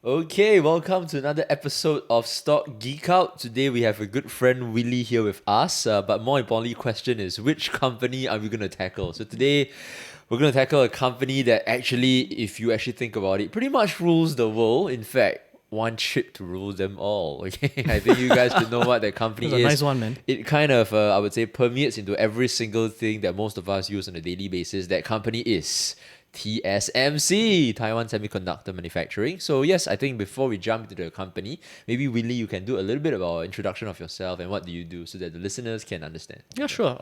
Okay, welcome to another episode of Stock Geek Out. Today we have a good friend Willie here with us, but more importantly, question is which company are we going to tackle? So today we're going to tackle a company that actually, if you actually think about it, pretty much rules the world. In fact, one chip to rule them all. Okay, I think you guys should know what that company That's a is. nice one, man. It kind of, I would say, permeates into every single thing that most of us use on a daily basis. That company is TSMC, Taiwan Semiconductor Manufacturing. So yes, I think before we jump into the company, maybe Willie, you can do a little bit of an introduction of yourself and what do you do so that the listeners can understand. Yeah, sure.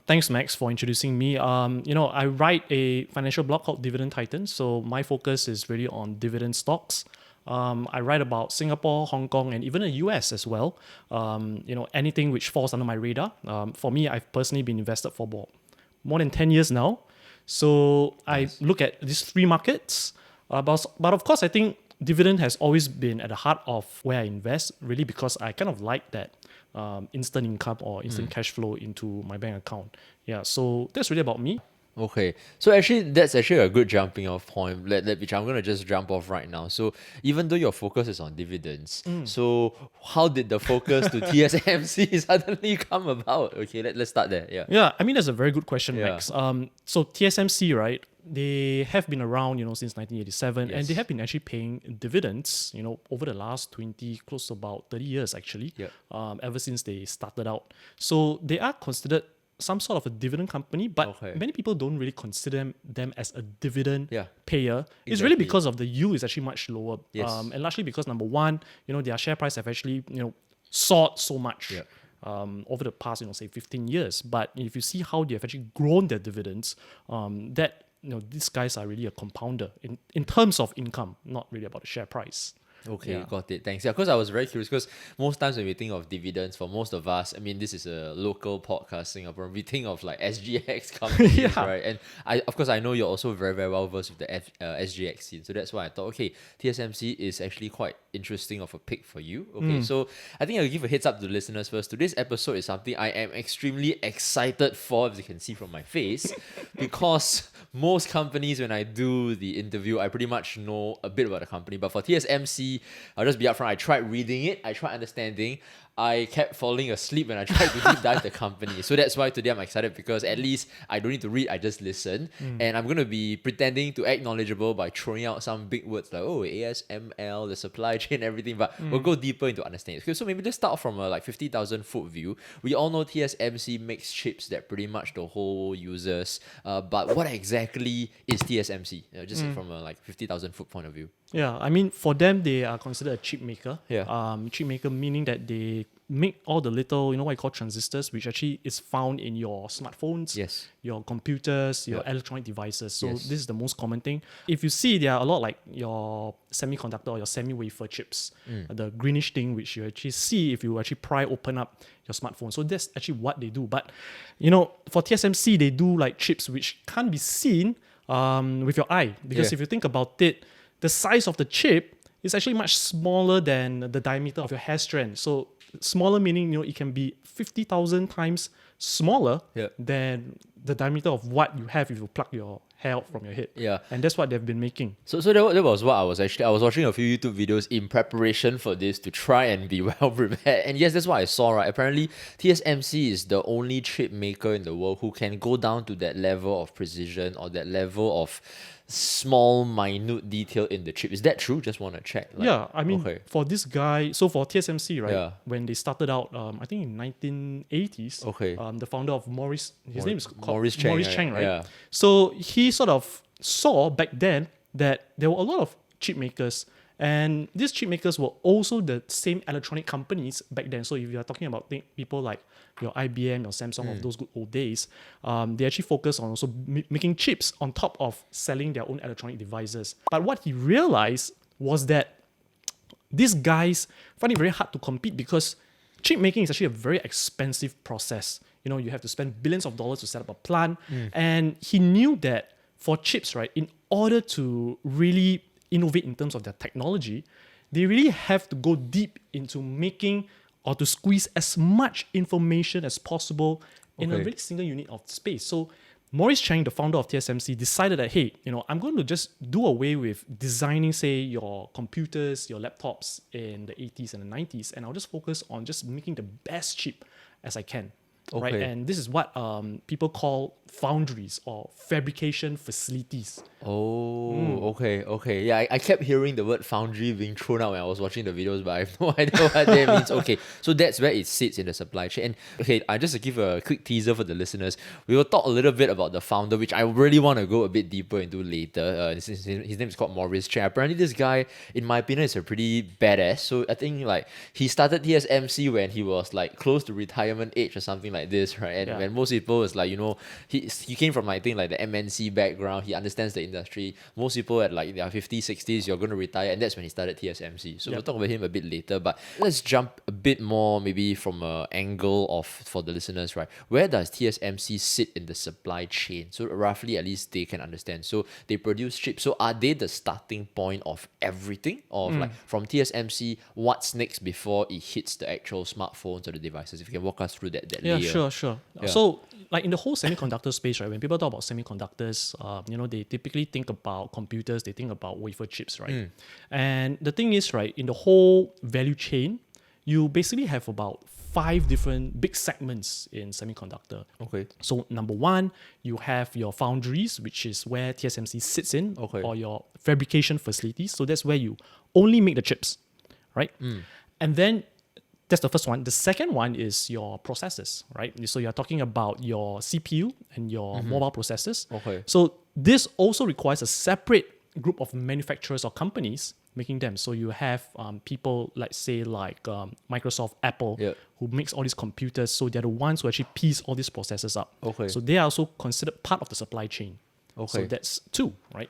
Thanks, Max, for introducing me. I write a financial blog called Dividend Titan. So my focus is really on dividend stocks. I write about Singapore, Hong Kong, and even the US as well. Anything which falls under my radar. For me, I've personally been invested for about more than 10 years now. So I look at these three markets. But of course, I think dividend has always been at the heart of where I invest, really because I kind of like that instant income or instant cash flow into my bank account. Yeah, so that's really about me. Okay, so actually that's actually a good jumping off point, which I'm gonna just jump off right now. So even though your focus is on dividends, so how did the focus to TSMC suddenly come about? Okay, let's start there. Yeah. Yeah, I mean, that's a very good question, Yeah. Max. So TSMC, right? They have been around, since 1987, and Yes. they have been actually paying dividends, over the last 20, close to about 30 years, actually, Yep. ever since they started out. So they are considered some sort of a dividend company, but Okay. many people don't really consider them as a dividend Yeah. payer. It's really Exactly. because of the yield is actually much lower. Yes. And largely because number one, their share price have actually, soared so much. Yeah. Over the past, say 15 years. But if you see how they have actually grown their dividends, these guys are really a compounder in terms of income, not really about the share price. Okay, Yeah. got it. Thanks. Yeah, because I was very curious because most times when we think of dividends, for most of us, I mean, this is a local podcast Singapore. We think of like SGX companies, Yeah. right? And of course, I know you're also very, very well versed with the SGX scene. So that's why I thought, okay, TSMC is actually quite interesting of a pick for you. Okay, so I think I'll give a heads up to the listeners first. Today's episode is something I am extremely excited for, as you can see from my face, because most companies, when I do the interview, I pretty much know a bit about the company. But for TSMC, I'll just be upfront. I tried reading it, I tried understanding. I kept falling asleep when I tried to deep dive the company. So that's why today I'm excited because at least I don't need to read, I just listen. And I'm going to be pretending to act knowledgeable by throwing out some big words like, ASML, the supply chain, everything. But we'll go deeper into understanding. Okay, so maybe let's start from a 50,000 foot view. We all know TSMC makes chips that pretty much the whole uses. But what exactly is TSMC? Just from a 50,000 foot point of view. Yeah, I mean, for them, they are considered a chip maker. Yeah. Chip maker meaning that they make all the little, what you call transistors, which actually is found in your smartphones, Yes. your computers, your Yeah. electronic devices. So Yes. this is the most common thing. If you see, there are a lot like your semiconductor or your semi-wafer chips, the greenish thing, which you actually see if you actually open up your smartphone. So that's actually what they do. But, for TSMC, they do like chips which can't be seen with your eye. Because Yeah. if you think about it, the size of the chip is actually much smaller than the diameter of your hair strand. So smaller meaning, it can be 50,000 times smaller Yeah. than the diameter of what you have if you pluck your hair out from your head. Yeah. And that's what they've been making. So that was what I was watching a few YouTube videos in preparation for this to try and be well prepared. And yes, that's what I saw, right? Apparently, TSMC is the only chip maker in the world who can go down to that level of precision or that level of small, minute detail in the chip. Is that true? Just want to check. Yeah, I mean, okay. for this guy, so for TSMC, right, Yeah. when they started out, I think in 1980s, Okay. The founder of his name is called Maurice Chang, right? Yeah. So he sort of saw back then that there were a lot of chip makers, and these chip makers were also the same electronic companies back then. So if you are talking about people like your IBM, your Samsung of those good old days, they actually focus on also making chips on top of selling their own electronic devices. But what he realized was that these guys find it very hard to compete because chip making is actually a very expensive process. You have to spend billions of dollars to set up a plant. And he knew that for chips, right, in order to really innovate in terms of their technology, they really have to go deep into making or to squeeze as much information as possible in a Okay. very single unit of space. So Maurice Chang, the founder of TSMC, decided that, hey, I'm going to just do away with designing, say, your computers, your laptops in the 80s and the 90s, and I'll just focus on just making the best chip as I can. Right? Okay. And this is what people call foundries or fabrication facilities. Okay. Yeah, I kept hearing the word foundry being thrown out when I was watching the videos, but I have no idea what that means. Okay, so that's where it sits in the supply chain. And okay, I just to give a quick teaser for the listeners, we will talk a little bit about the founder, which I really want to go a bit deeper into later. His name is called Maurice Chen. Apparently, this guy, in my opinion, is a pretty badass. So I think like he started TSMC when he was like close to retirement age or something like this, right? And when most people is like, he came from I think like the MNC background. He understands the industry. Most people at like their 50s, 60s, you're going to retire, and that's when he started TSMC. So we'll talk about him a bit later. But let's jump a bit more maybe from an angle of for the listeners, right? Where does TSMC sit in the supply chain? So roughly, at least they can understand. So they produce chips. So are they the starting point of everything, or like from TSMC, what's next before it hits the actual smartphones or the devices? If you can walk us through that layer. Sure. Yeah. So, like in the whole semiconductor space, right? When people talk about semiconductors, they typically think about computers, they think about wafer chips, right? And the thing is, right, in the whole value chain, you basically have about 5 different big segments in semiconductor. Okay. So number one, you have your foundries, which is where TSMC sits in, or your fabrication facilities. So that's where you only make the chips, right? And then that's the first one. The second one is your processors, right? So you're talking about your CPU and your mobile processors. Okay. So this also requires a separate group of manufacturers or companies making them. So you have people like Microsoft, Apple, who makes all these computers. So they're the ones who actually piece all these processors up. Okay. So they are also considered part of the supply chain. Okay. So that's 2, right?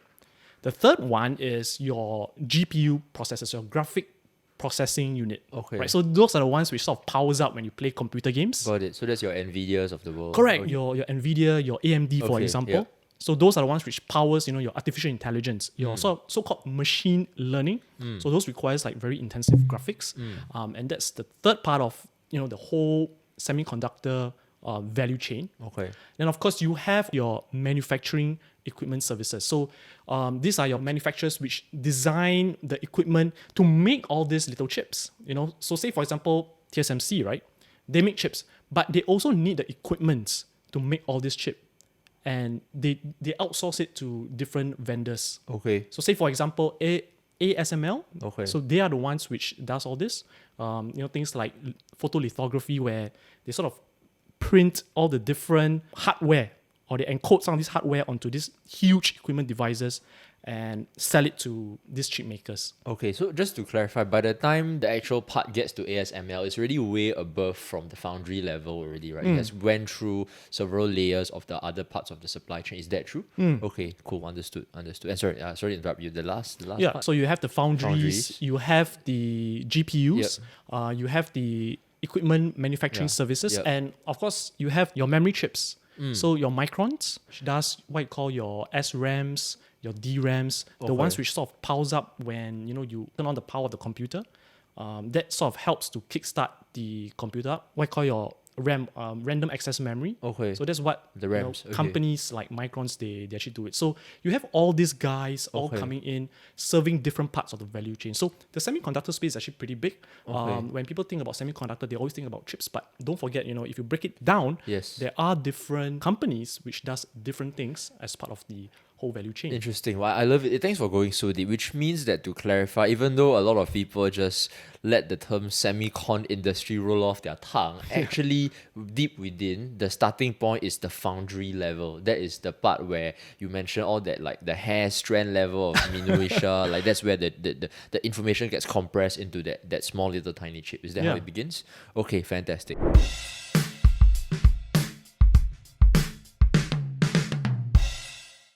The third one is your GPU processors, your graphic processing unit. Okay. Right. So those are the ones which sort of powers up when you play computer games. Got it. So that's your NVIDIAs of the world. Correct. Okay. Your NVIDIA, your AMD, for example. Yep. So those are the ones which powers, your artificial intelligence, your so-called machine learning. So those requires like very intensive graphics. And that's the third part of, the whole semiconductor value chain. Okay. Then of course you have your manufacturing equipment services. So these are your manufacturers which design the equipment to make all these little chips. So say for example TSMC, right? They make chips, but they also need the equipment to make all this chip, and they outsource it to different vendors. Okay. So say for example ASML. Okay. So they are the ones which does all this. Things like photolithography, where they sort of print all the different hardware, or they encode some of this hardware onto these huge equipment devices and sell it to these chip makers. Okay, so just to clarify, by the time the actual part gets to ASML, it's already way above from the foundry level already, right? It has went through several layers of the other parts of the supply chain. Is that true? Okay, cool. Understood. And sorry to interrupt you. The last part? So you have the foundries. You have the GPUs, you have the equipment manufacturing services, and of course you have your memory chips. So your microns, which does what you call your SRAMs, your DRAMs, the ones which sort of powers up when you turn on the power of the computer. That sort of helps to kickstart the computer up. What you call your RAM, random access memory. Okay. So that's what the RAMs. Companies like Microns they actually do it. So you have all these guys all coming in, serving different parts of the value chain. So the semiconductor space is actually pretty big. When people think about semiconductor, they always think about chips, but don't forget, if you break it down, there are different companies which does different things as part of the whole value chain. Interesting. Well, I love it. Thanks for going so deep, which means that, to clarify, even though a lot of people just let the term semicon industry roll off their tongue, actually deep within, the starting point is the foundry level. That is the part where you mentioned all that, like the hair strand level of minutia, like that's where the information gets compressed into that small little tiny chip. Is that how it begins? Okay, fantastic.